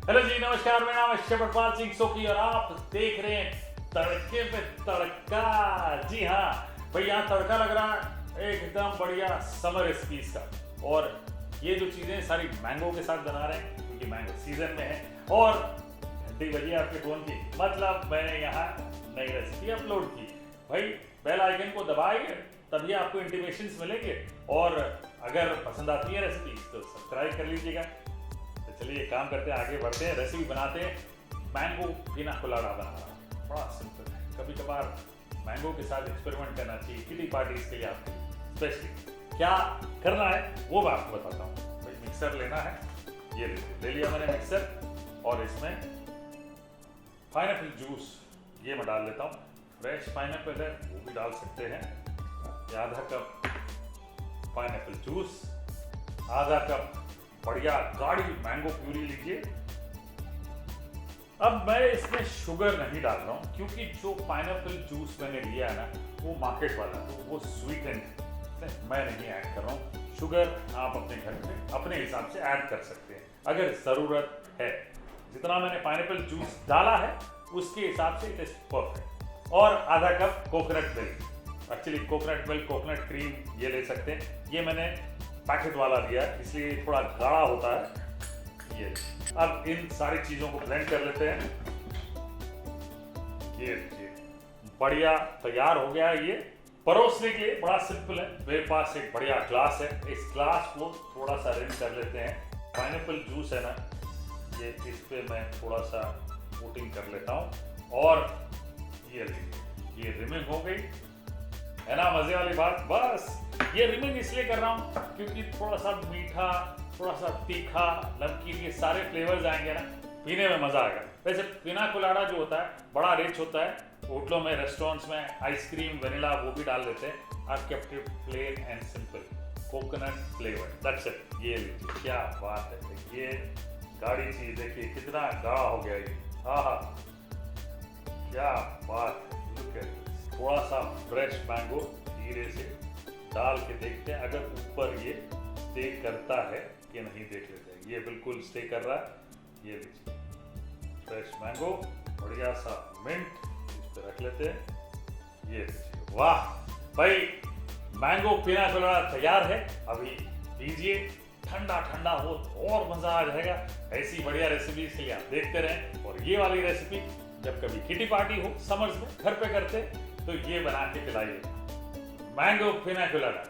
Hello जी, नमस्कार। मेरा नाम है शिवपाल सिंह सोकी और आप देख रहे हैं तड़के पे तड़का। जी हाँ भाई, यहाँ तड़का लग रहा है एकदम बढ़िया समर रेसिपीज का। और ये जो चीजें सारी मैंगो के साथ बना रहे हैं क्योंकि मैंगो सीजन में है। और घंटी बजी है आपके फोन की, मतलब मैंने यहाँ नई रेसिपी अपलोड की। भाई बेल आइकन को दबाइए, तभी आपको इंटीमेशंस मिलेंगे। और अगर पसंद आती है रेसिपी तो सब्सक्राइब कर लीजिएगा। तो चलिए काम करते हैं, आगे बढ़ते हैं, रेसिपी बनाते हैं। मैंगो पिना कोलाडा बना रहा हूं, बड़ा सिंपल है। कभी कभार मैंगो के साथ एक्सपेरिमेंट करना चाहिए, किटी पार्टीज के लिए आपके स्पेशली। क्या करना है वो मैं आपको बताता हूँ। भाई मिक्सर लेना है, ये ले लिया मैंने मिक्सर। और इसमें पाइनएप्पल जूस ये मैं डाल लेता हूँ। फ्रेश पाइनएप्पल है वो भी डाल सकते हैं। आधा कप पाइनएप्पल जूस, आधा कप बढ़िया गाढ़ी मैंगो प्यूरी लीजिए। अब मैं इसमें शुगर नहीं डाल रहा हूं क्योंकि जो पाइनएप्पल जूस मैंने लिया है ना वो मार्केट वाला, तो वो स्वीटेंड है, मैं नहीं ऐड कर रहा हूं। शुगर आप अपने घर में अपने हिसाब से ऐड कर सकते हैं अगर ज़रूरत है। जितना मैंने पाइनएप्पल जूस डाला है उसके हिसाब से इट इज परफेक्ट। और आधा cup coconut milk, actually coconut milk, coconut cream ये ले सकते हैं। ये मैंने पैकेट वाला लिया इसलिए थोड़ा गाढ़ा होता है ये। अब इन सारी चीजों को ब्लेंड कर लेते हैं। ये बढ़िया तैयार हो गया है। ये परोसने के लिए बड़ा सिंपल है। मेरे पास एक बढ़िया ग्लास है, इस ग्लास को थोड़ा सा रिन कर लेते हैं। पाइनएप्पल जूस है ना, ये इस पे मैं थोड़ा सा कोटिंग कर लेता हूँ। और ये रिमिंग हो गई है ना, मजे वाली बात। बस ये रिमिंग इसलिए कर रहा हूँ क्योंकि थोड़ा सा मीठा, थोड़ा सा तीखा, नमकीन, ये सारे फ्लेवर्स आएंगे ना, पीने में मजा आएगा। वैसे पिना कोलाडा जो होता है बड़ा रिच होता है। होटलों में, रेस्टोरेंट्स में आइसक्रीम, वेनिला वो भी डाल देते हैं। I kept it plain and simple, coconut flavour, that's it. ये लीजिए, क्या बात है। ये गाढ़ी चीज देखिए कितना गाढ़ा हो गया ये। हाँ, क्या बात है। Look at this. थोड़ा सा फ्रेश मैंगो धीरे से डाल के देखते हैं अगर ऊपर ये स्टे करता है कि नहीं, देख लेते हैं। ये बिल्कुल स्टे कर रहा है। ये लीजिए फ्रेश मैंगो, बढ़िया सा मिंट इस पे रख लेते हैं। ये लीजिए, वाह भाई, मैंगो पिना कोलाडा तैयार है। अभी लीजिए, ठंडा ठंडा हो और मजा आ जाएगा। ऐसी बढ़िया रेसिपीज के लिए आप देखते रहें। और ये वाली रेसिपी जब कभी किटी पार्टी हो समर्स में घर पे करते तो ये बना के पिलाइए, मैंगो पिना कोलाडा।